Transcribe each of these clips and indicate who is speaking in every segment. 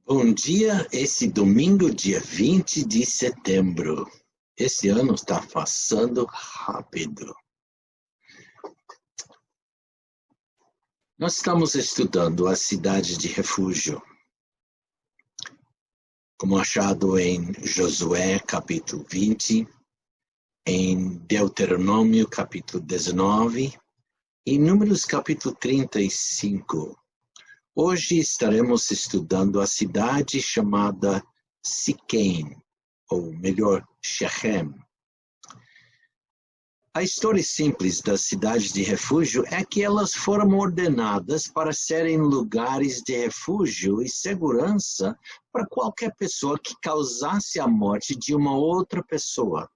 Speaker 1: Bom dia, esse domingo, dia 20 de setembro. Esse ano está passando rápido. Nós estamos estudando a cidade de refúgio, como achado em Josué, capítulo 20, em Deuteronômio, capítulo 19, e Números, capítulo 35. Hoje estaremos estudando a cidade chamada Siquém, ou melhor, Shechem. A história simples das cidades de refúgio é que elas foram ordenadas para serem lugares de refúgio e segurança para qualquer pessoa que causasse a morte de uma outra pessoa.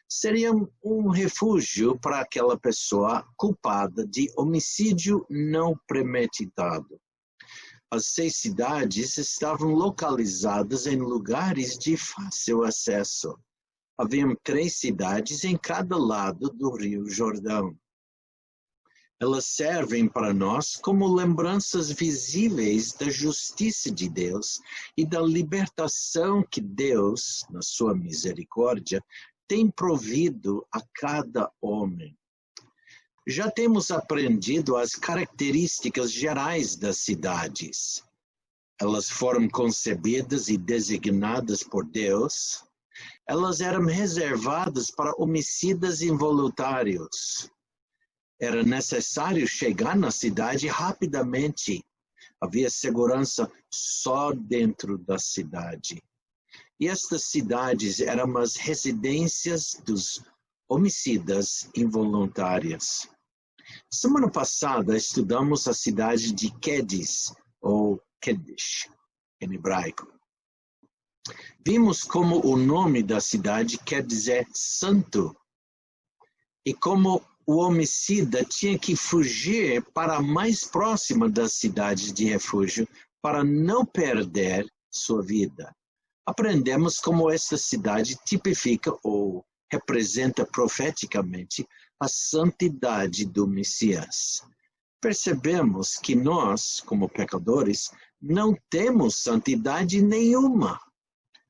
Speaker 1: Seria um refúgio para aquela pessoa culpada de homicídio não premeditado. As 6 cidades estavam localizadas em lugares de fácil acesso. Haviam 3 cidades em cada lado do Rio Jordão. Elas servem para nós como lembranças visíveis da justiça de Deus e da libertação que Deus, na sua misericórdia, tem provido a cada homem. Já temos aprendido as características gerais das cidades. Elas foram concebidas e designadas por Deus. Elas eram reservadas para homicidas involuntários. Era necessário chegar na cidade rapidamente. Havia segurança só dentro da cidade. E estas cidades eram as residências dos homicidas involuntários. Semana passada estudamos a cidade de Quedes, ou Kedesh, em hebraico. Vimos como o nome da cidade quer dizer santo e como o homicida tinha que fugir para a mais próxima das cidades de refúgio para não perder sua vida. Aprendemos como esta cidade tipifica ou representa profeticamente a santidade do Messias. Percebemos que nós, como pecadores, não temos santidade nenhuma.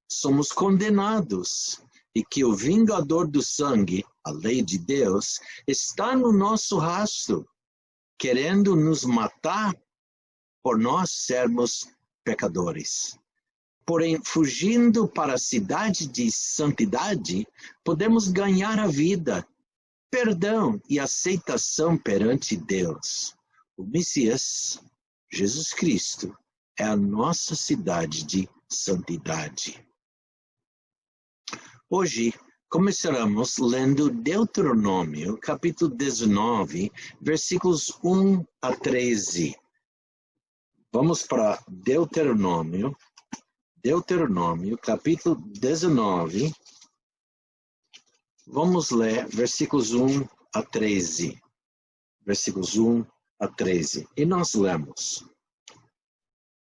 Speaker 1: Somos condenados e que o vingador do sangue, a lei de Deus, está no nosso rastro, querendo nos matar por nós sermos pecadores. Porém, fugindo para a cidade de santidade, podemos ganhar a vida, perdão e aceitação perante Deus. O Messias, Jesus Cristo, é a nossa cidade de santidade. Hoje começaremos lendo Deuteronômio, capítulo 19, versículos 1 a 13. Vamos para Deuteronômio, capítulo 19. Vamos ler versículos 1 a 13. Versículos 1 a 13. E nós lemos.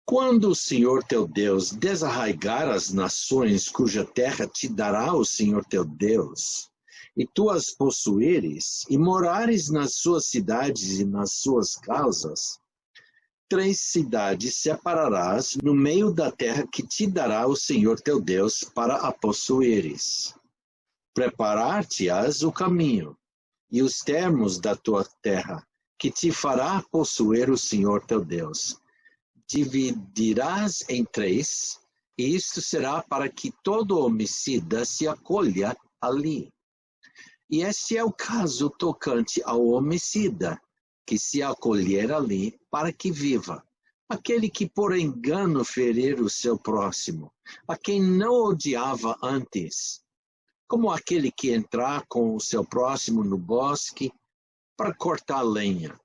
Speaker 1: Quando o Senhor teu Deus desarraigar as nações cuja terra te dará o Senhor teu Deus, e tu as possuíres, e morares nas suas cidades e nas suas casas, 3 cidades separarás no meio da terra que te dará o Senhor teu Deus para a possuíres. Preparar-te-ás o caminho e os termos da tua terra, que te fará possuir o Senhor teu Deus. Dividirás em 3, e isto será para que todo homicida se acolha ali. E este é o caso tocante ao homicida, que se acolher ali para que viva. Aquele que por engano ferir o seu próximo, a quem não odiava antes, como aquele que entrar com o seu próximo no bosque para cortar lenha,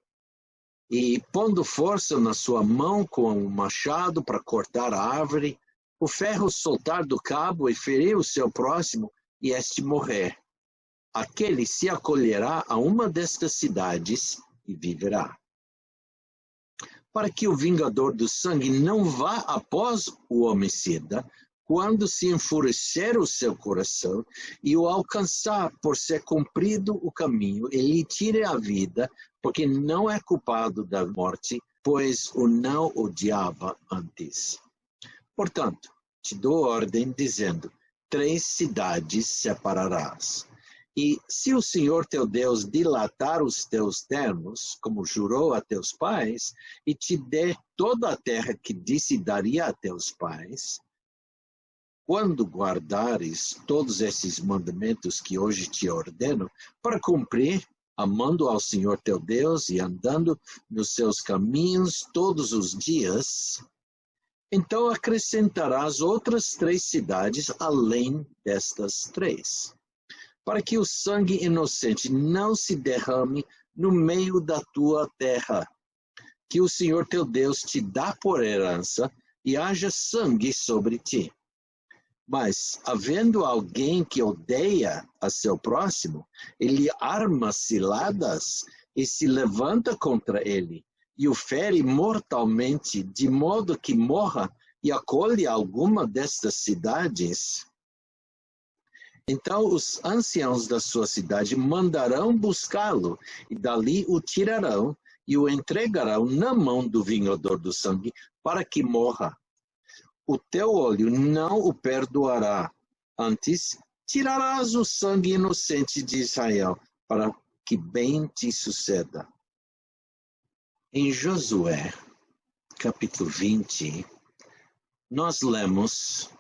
Speaker 1: e pondo força na sua mão com um machado para cortar a árvore, o ferro soltar do cabo e ferir o seu próximo, e este morrer. Aquele se acolherá a uma destas cidades e viverá. Para que o vingador do sangue não vá após o homicida, quando se enfurecer o seu coração e o alcançar por ser cumprido o caminho, e lhe tire a vida, porque não é culpado da morte, pois o não odiava antes. Portanto, te dou ordem dizendo, 3 cidades separarás. E se o Senhor teu Deus dilatar os teus termos, como jurou a teus pais, e te der toda a terra que disse daria a teus pais, quando guardares todos esses mandamentos que hoje te ordeno, para cumprir, amando ao Senhor teu Deus e andando nos seus caminhos todos os dias, então acrescentarás outras 3 cidades além destas 3, para que o sangue inocente não se derrame no meio da tua terra, que o Senhor teu Deus te dá por herança, e haja sangue sobre ti. Mas, havendo alguém que odeia a seu próximo, ele arma ciladas e se levanta contra ele, e o fere mortalmente, de modo que morra e acolhe alguma destas cidades. Então os anciãos da sua cidade mandarão buscá-lo, e dali o tirarão, e o entregarão na mão do vingador do sangue, para que morra. O teu olho não o perdoará, antes tirarás o sangue inocente de Israel, para que bem te suceda. Em Josué, capítulo 20, nós lemos: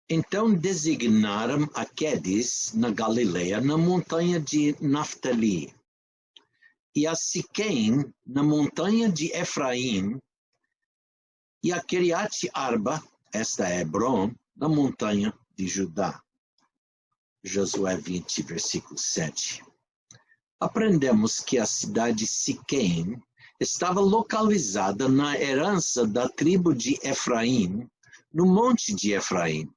Speaker 1: Então designaram Akedes, na Galileia, na montanha de Naftali, e a Siquém, na montanha de Efraim, e a Kiriat Arba, esta é Hebron, na montanha de Judá. Josué 20, versículo 7. Aprendemos que a cidade Siquém estava localizada na herança da tribo de Efraim, no monte de Efraim.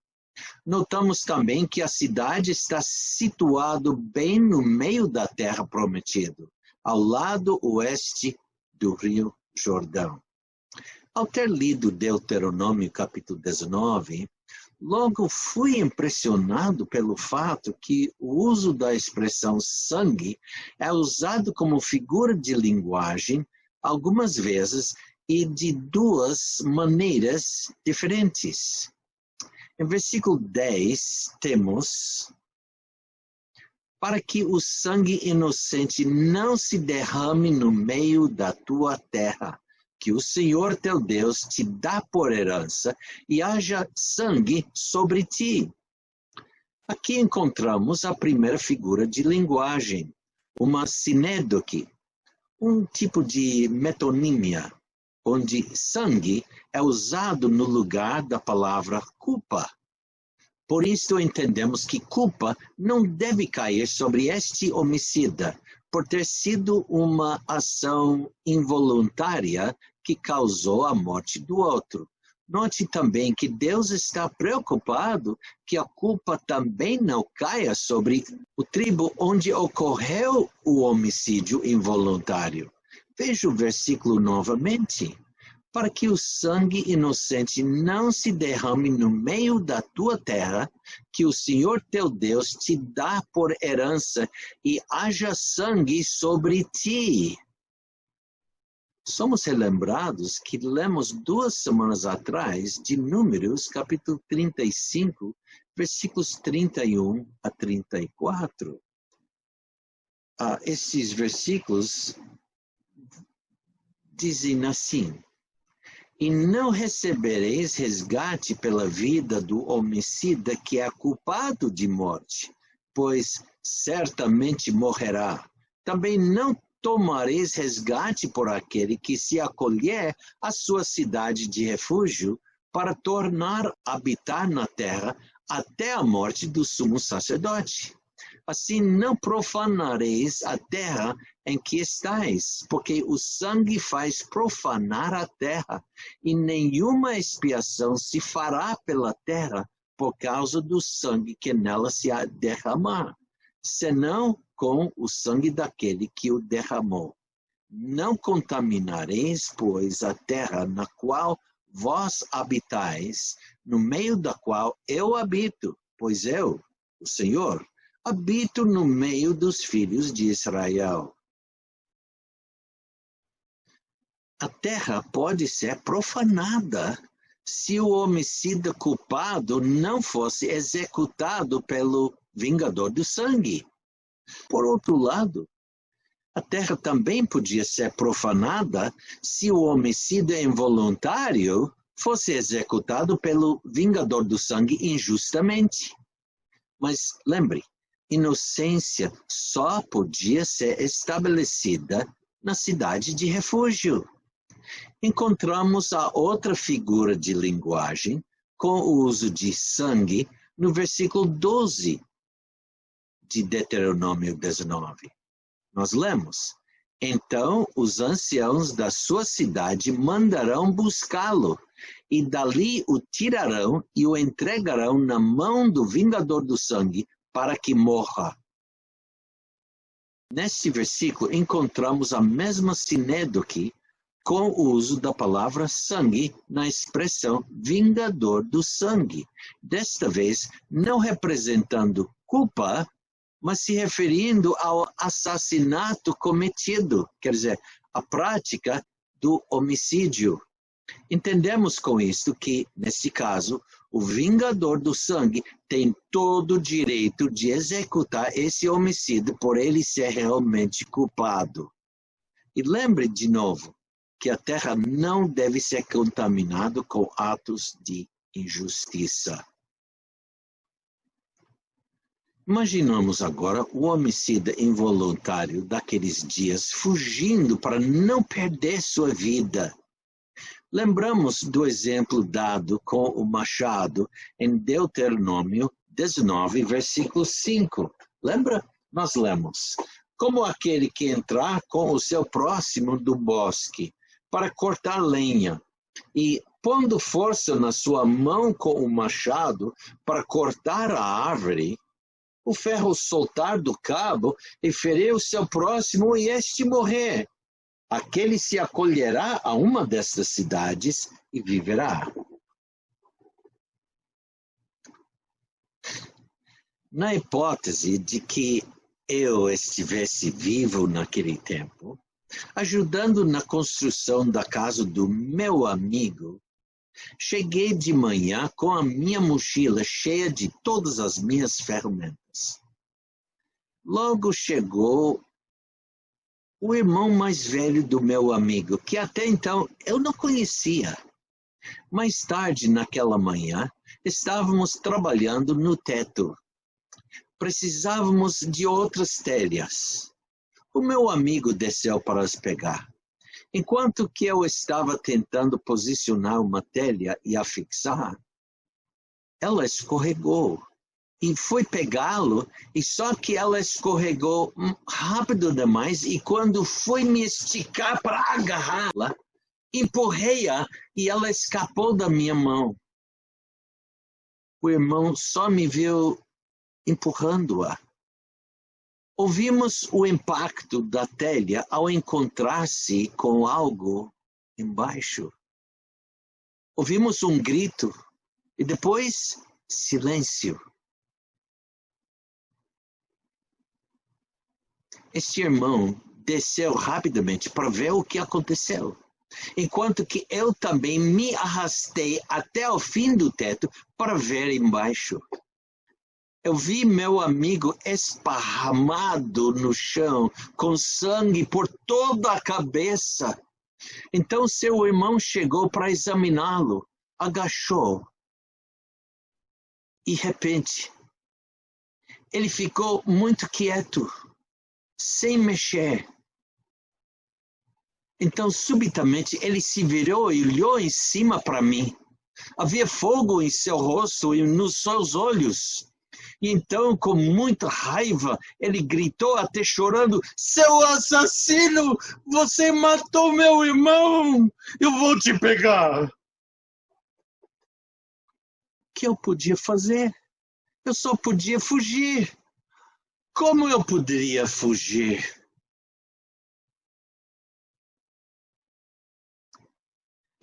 Speaker 1: Notamos também que a cidade está situada bem no meio da terra prometida, ao lado oeste do rio Jordão. Ao ter lido Deuteronômio capítulo 19, logo fui impressionado pelo fato que o uso da expressão sangue é usado como figura de linguagem algumas vezes e de 2 maneiras diferentes. Em versículo 10 temos: para que o sangue inocente não se derrame no meio da tua terra, que o Senhor teu Deus te dá por herança, e haja sangue sobre ti. Aqui encontramos a primeira figura de linguagem, uma sinédoque, um tipo de metonímia, onde sangue é usado no lugar da palavra culpa. Por isso entendemos que culpa não deve cair sobre este homicida, por ter sido uma ação involuntária que causou a morte do outro. Note também que Deus está preocupado que a culpa também não caia sobre o tribo onde ocorreu o homicídio involuntário. Veja o versículo novamente. Para que o sangue inocente não se derrame no meio da tua terra, que o Senhor teu Deus te dá por herança, e haja sangue sobre ti. Somos relembrados que lemos 2 semanas atrás de Números, capítulo 35, versículos 31 a 34. Esses versículos dizem assim: e não recebereis resgate pela vida do homicida que é culpado de morte, pois certamente morrerá. Também não tomareis resgate por aquele que se acolher à sua cidade de refúgio, para tornar a habitar na terra até a morte do sumo sacerdote. Assim não profanareis a terra em que estais, porque o sangue faz profanar a terra, e nenhuma expiação se fará pela terra por causa do sangue que nela se há derramar, senão com o sangue daquele que o derramou. Não contaminareis, pois, a terra na qual vós habitais, no meio da qual eu habito, pois eu, o Senhor, habito no meio dos filhos de Israel. A terra pode ser profanada se o homicida culpado não fosse executado pelo vingador do sangue. Por outro lado, a terra também podia ser profanada se o homicida involuntário fosse executado pelo vingador do sangue injustamente. Mas lembre, inocência só podia ser estabelecida na cidade de refúgio. Encontramos a outra figura de linguagem com o uso de sangue no versículo 12 de Deuteronômio 19. Nós lemos: então os anciãos da sua cidade mandarão buscá-lo, e dali o tirarão e o entregarão na mão do vingador do sangue para que morra. Neste versículo encontramos a mesma sinédoque com o uso da palavra sangue na expressão vingador do sangue. Desta vez, não representando culpa, mas se referindo ao assassinato cometido, quer dizer, a prática do homicídio. Entendemos com isto que, neste caso, o vingador do sangue tem todo o direito de executar esse homicídio por ele ser realmente culpado. E lembre de novo que a terra não deve ser contaminada com atos de injustiça. Imaginamos agora o homicida involuntário daqueles dias fugindo para não perder sua vida. Lembramos do exemplo dado com o machado em Deuteronômio 19, versículo 5. Lembra? Nós lemos: como aquele que entrar com o seu próximo do bosque para cortar lenha, e pondo força na sua mão com o machado para cortar a árvore, o ferro soltar do cabo e ferir o seu próximo e este morrer. Aquele se acolherá a uma destas cidades e viverá. Na hipótese de que eu estivesse vivo naquele tempo, ajudando na construção da casa do meu amigo, cheguei de manhã com a minha mochila cheia de todas as minhas ferramentas. Logo chegou o irmão mais velho do meu amigo, que até então eu não conhecia. Mais tarde, naquela manhã, estávamos trabalhando no teto. Precisávamos de outras telhas. O meu amigo desceu para as pegar. Enquanto que eu estava tentando posicionar uma telha e a fixar, ela escorregou. E fui pegá-lo, e só que ela escorregou rápido demais, e quando fui me esticar para agarrá-la, empurrei-a e ela escapou da minha mão. O irmão só me viu empurrando-a. Ouvimos o impacto da telha ao encontrar-se com algo embaixo. Ouvimos um grito e depois silêncio. Este irmão desceu rapidamente para ver o que aconteceu, enquanto que eu também me arrastei até o fim do teto para ver embaixo. Eu vi meu amigo esparramado no chão, com sangue por toda a cabeça. Então seu irmão chegou para examiná-lo, agachou. E de repente, ele ficou muito quieto, sem mexer. Então, subitamente, ele se virou e olhou em cima para mim. Havia fogo em seu rosto e nos seus olhos. E então, com muita raiva, ele gritou até chorando: seu assassino, você matou meu irmão, eu vou te pegar. O que eu podia fazer? Eu só podia fugir. Como eu poderia fugir?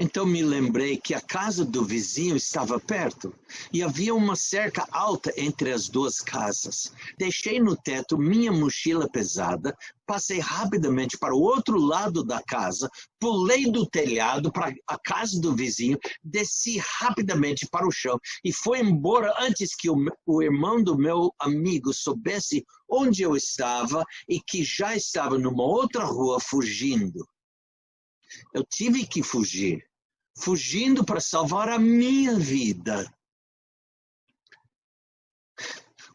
Speaker 1: Então me lembrei que a casa do vizinho estava perto e havia uma cerca alta entre as duas casas. Deixei no teto minha mochila pesada, passei rapidamente para o outro lado da casa, pulei do telhado para a casa do vizinho, desci rapidamente para o chão e fui embora antes que o irmão do meu amigo soubesse onde eu estava e que já estava numa outra rua fugindo. Eu tive que fugir, fugindo para salvar a minha vida.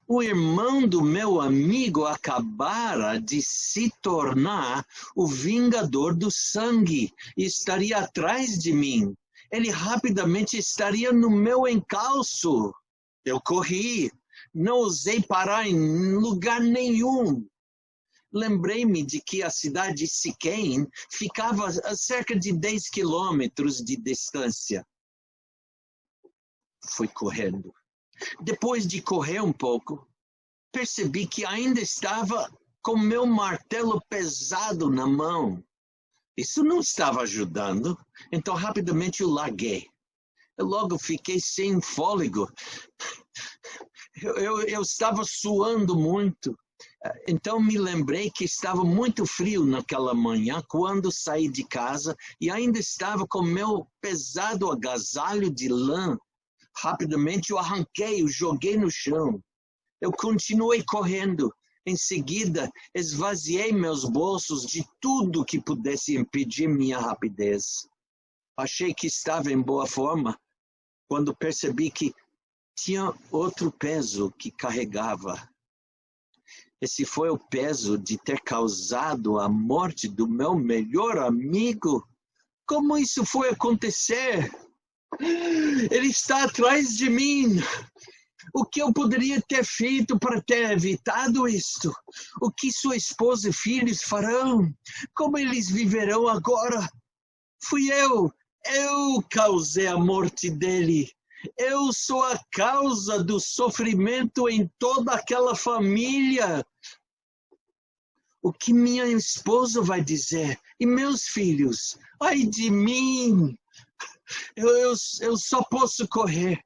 Speaker 1: O irmão do meu amigo acabara de se tornar o vingador do sangue e estaria atrás de mim. Ele rapidamente estaria no meu encalço. Eu corri, não ousei parar em lugar nenhum. Lembrei-me de que a cidade de Siquém ficava a cerca de 10 quilômetros de distância. Fui correndo. Depois de correr um pouco, percebi que ainda estava com meu martelo pesado na mão. Isso não estava ajudando, então rapidamente o larguei. Eu logo fiquei sem fôlego. Eu estava suando muito. Então me lembrei que estava muito frio naquela manhã quando saí de casa e ainda estava com meu pesado agasalho de lã. Rapidamente eu arranquei, o joguei no chão. Eu continuei correndo. Em seguida, esvaziei meus bolsos de tudo que pudesse impedir minha rapidez. Achei que estava em boa forma quando percebi que tinha outro peso que carregava. Esse foi o peso de ter causado a morte do meu melhor amigo. Como isso foi acontecer? Ele está atrás de mim. O que eu poderia ter feito para ter evitado isto? O que sua esposa e filhos farão? Como eles viverão agora? Fui eu causei a morte dele. Eu sou a causa do sofrimento em toda aquela família. O que minha esposa vai dizer? E meus filhos? Ai de mim! Eu só posso correr.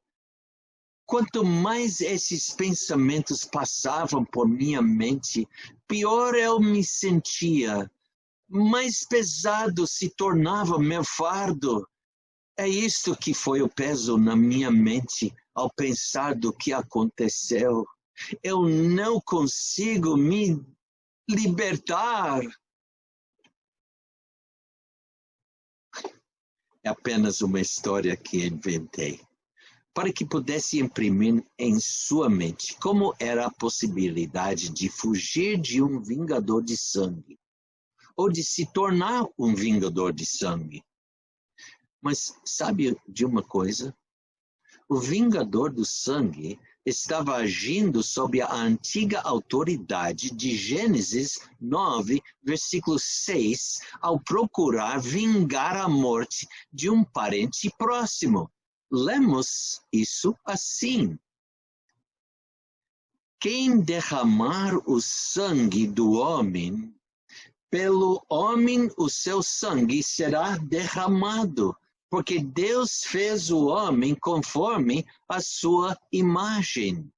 Speaker 1: Quanto mais esses pensamentos passavam por minha mente, pior eu me sentia. Mais pesado se tornava meu fardo. É isto que foi o peso na minha mente ao pensar do que aconteceu. Eu não consigo me libertar. É apenas uma história que inventei, para que pudesse imprimir em sua mente como era a possibilidade de fugir de um vingador de sangue, ou de se tornar um vingador de sangue. Mas sabe de uma coisa? O vingador do sangue estava agindo sob a antiga autoridade de Gênesis 9, versículo 6, ao procurar vingar a morte de um parente próximo. Lemos isso assim: quem derramar o sangue do homem, pelo homem o seu sangue será derramado, porque Deus fez o homem conforme a sua imagem.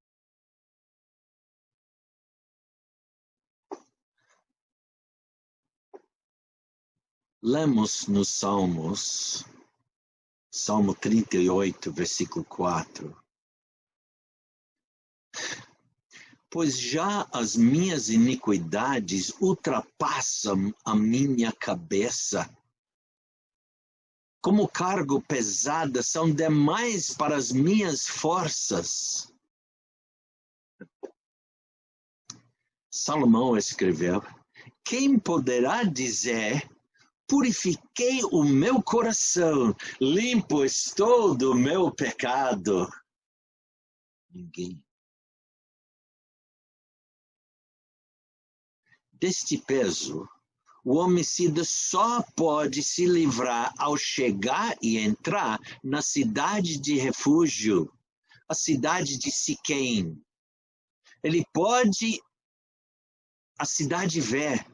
Speaker 1: Lemos nos Salmos, Salmo 38, versículo 4. Pois já as minhas iniquidades ultrapassam a minha cabeça. Como cargo pesada são demais para as minhas forças. Salomão escreveu: quem poderá dizer, purifiquei o meu coração, limpo estou do meu pecado? Ninguém. Deste peso, o homicida só pode se livrar ao chegar e entrar na cidade de refúgio, a cidade de Siquém. Ele pode a cidade ver,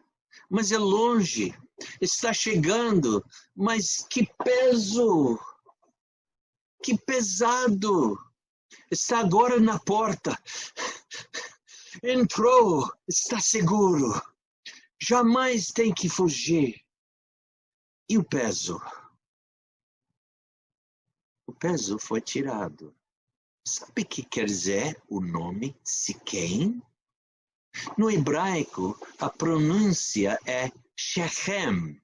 Speaker 1: mas é longe. está chegando, mas que peso! Que pesado! Está agora na porta. Entrou, está seguro. Jamais tem que fugir. E o peso? O peso foi tirado. Sabe o que quer dizer o nome Siquém? No hebraico, a pronúncia é Shechem.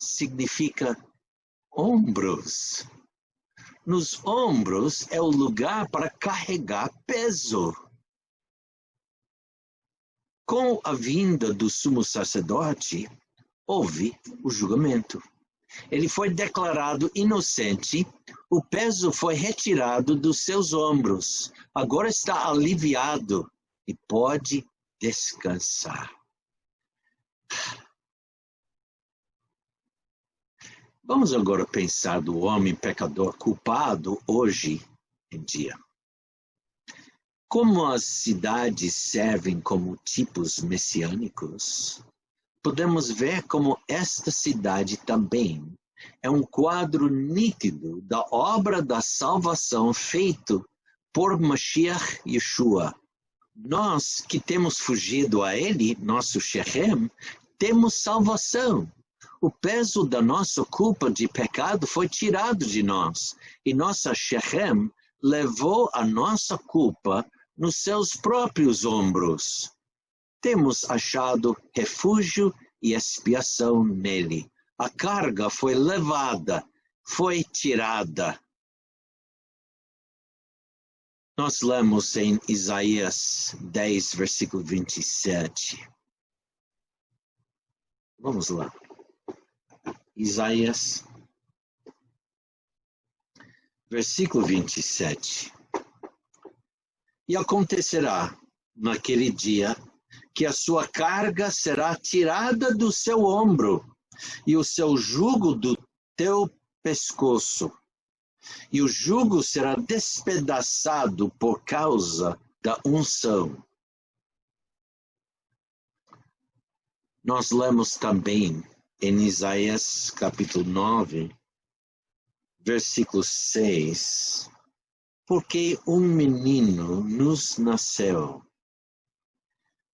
Speaker 1: Significa ombros. Nos ombros é o lugar para carregar peso. Com a vinda do sumo sacerdote, houve o julgamento. Ele foi declarado inocente, o peso foi retirado dos seus ombros. Agora está aliviado e pode descansar. Vamos agora pensar do homem pecador culpado hoje em dia. Como as cidades servem como tipos messiânicos, podemos ver como esta cidade também é um quadro nítido da obra da salvação feito por Mashiach Yeshua. Nós que temos fugido a ele, nosso Shechem, temos salvação. O peso da nossa culpa de pecado foi tirado de nós, e nossa Shechem levou a nossa culpa nos seus próprios ombros. Temos achado refúgio e expiação nele. A carga foi levada, foi tirada. Nós lemos em Isaías 10, versículo 27. Vamos lá. Isaías, versículo 27. E acontecerá naquele dia que a sua carga será tirada do seu ombro e o seu jugo do teu pescoço. E o jugo será despedaçado por causa da unção. Nós lemos também em Isaías capítulo 9, versículo 6. Porque um menino nos nasceu,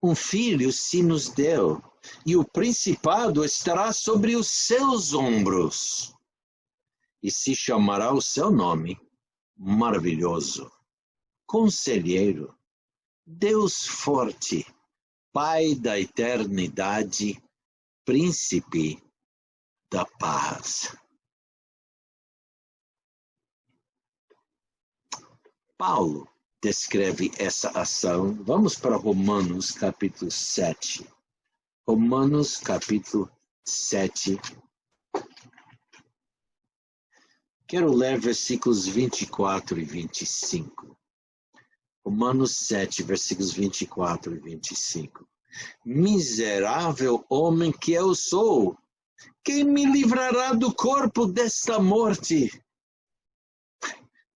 Speaker 1: um filho se nos deu, e o principado estará sobre os seus ombros. E se chamará o seu nome Maravilhoso, Conselheiro, Deus Forte, Pai da Eternidade, Príncipe da Paz. Paulo descreve essa ação. Vamos para Romanos capítulo 7. Romanos capítulo 7. Quero ler versículos 24 e 25. Romanos 7, versículos 24 e 25. Miserável homem que eu sou, quem me livrará do corpo desta morte?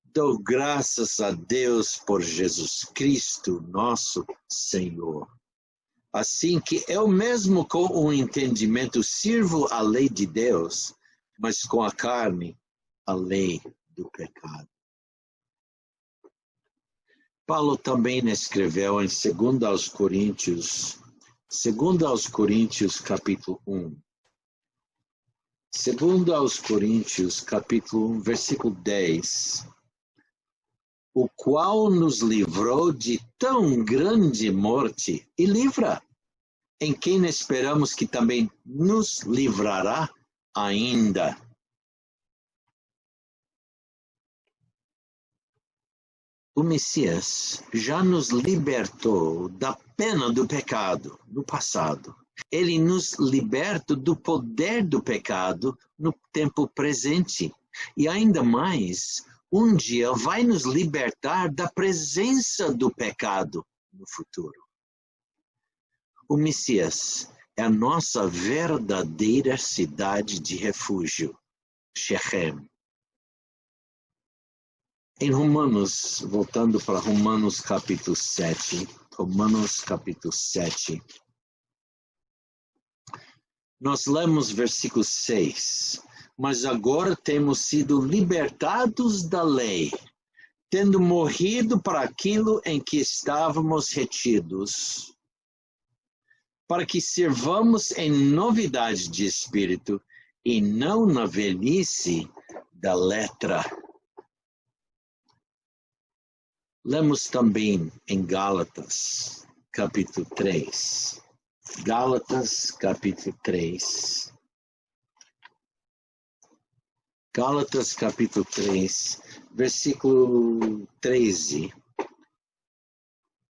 Speaker 1: Dou graças a Deus por Jesus Cristo, nosso Senhor. Assim que eu mesmo com o entendimento sirvo a lei de Deus, mas com a carne, a lei do pecado. Paulo também escreveu em 2 Coríntios capítulo 1. 2 Coríntios capítulo 1, versículo 10. O qual nos livrou de tão grande morte e livra, em quem esperamos que também nos livrará ainda. O Messias já nos libertou da pena do pecado no passado. Ele nos liberta do poder do pecado no tempo presente. E ainda mais, um dia vai nos libertar da presença do pecado no futuro. O Messias é a nossa verdadeira cidade de refúgio, Shechem. Em Romanos, voltando para Romanos capítulo 7, Nós lemos versículo 6. Mas agora temos sido libertados da lei, tendo morrido para aquilo em que estávamos retidos, para que sirvamos em novidade de espírito e não na velhice da letra. Lemos também em Gálatas, capítulo 3. Gálatas, capítulo 3. Gálatas, capítulo 3, versículo 13.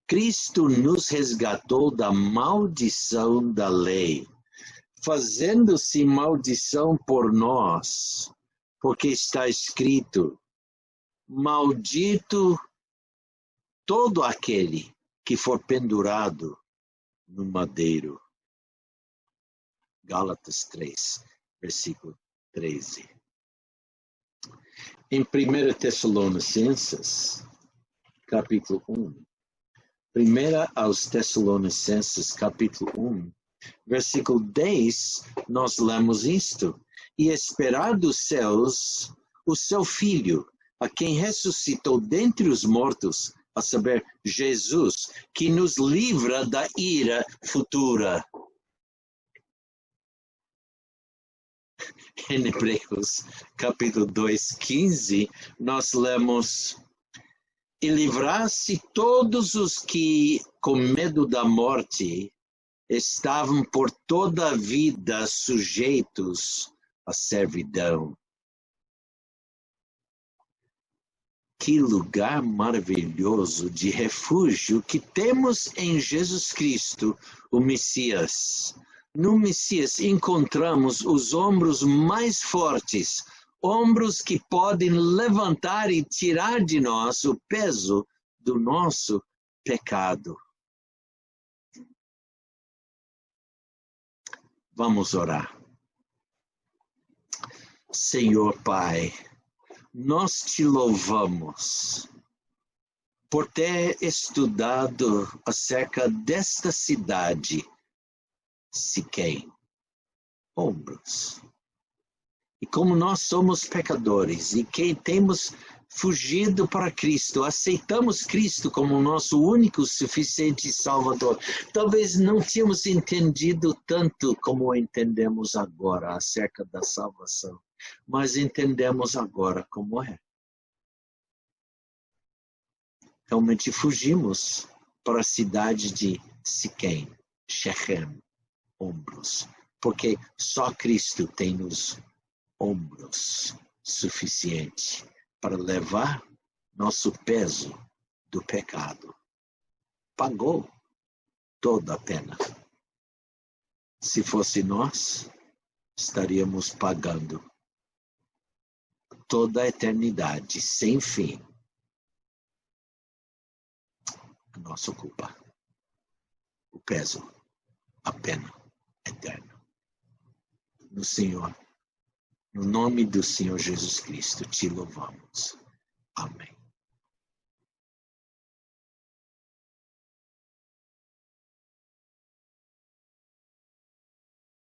Speaker 1: Cristo nos resgatou da maldição da lei, fazendo-se maldição por nós, porque está escrito: maldito todo aquele que for pendurado no madeiro. Gálatas 3, versículo 13. Em 1 Tessalonicenses, capítulo 1. 1 aos Tessalonicenses, capítulo 1, versículo 10, nós lemos isto: e esperar dos céus o seu Filho, a quem ressuscitou dentre os mortos, a saber, Jesus, que nos livra da ira futura. Em Hebreus, capítulo 2, 15, nós lemos: e livrar-se todos os que, com medo da morte, estavam por toda a vida sujeitos à servidão. Que lugar maravilhoso de refúgio que temos em Jesus Cristo, o Messias. No Messias encontramos os ombros mais fortes, ombros que podem levantar e tirar de nós o peso do nosso pecado. Vamos orar. Senhor Pai, nós te louvamos por ter estudado acerca desta cidade, Siquém, ombros. E como nós somos pecadores e que temos fugido para Cristo, aceitamos Cristo como nosso único, suficiente Salvador. Talvez não tínhamos entendido tanto como entendemos agora acerca da salvação, mas entendemos agora como é. Realmente fugimos para a cidade de Siquém, Shechem, ombros, porque só Cristo tem os ombros suficiente para levar nosso peso do pecado. Pagou toda a pena. Se fosse nós, estaríamos pagando toda a eternidade, sem fim, a nossa culpa, o peso, a pena eterna. No Senhor, no nome do Senhor Jesus Cristo, te louvamos.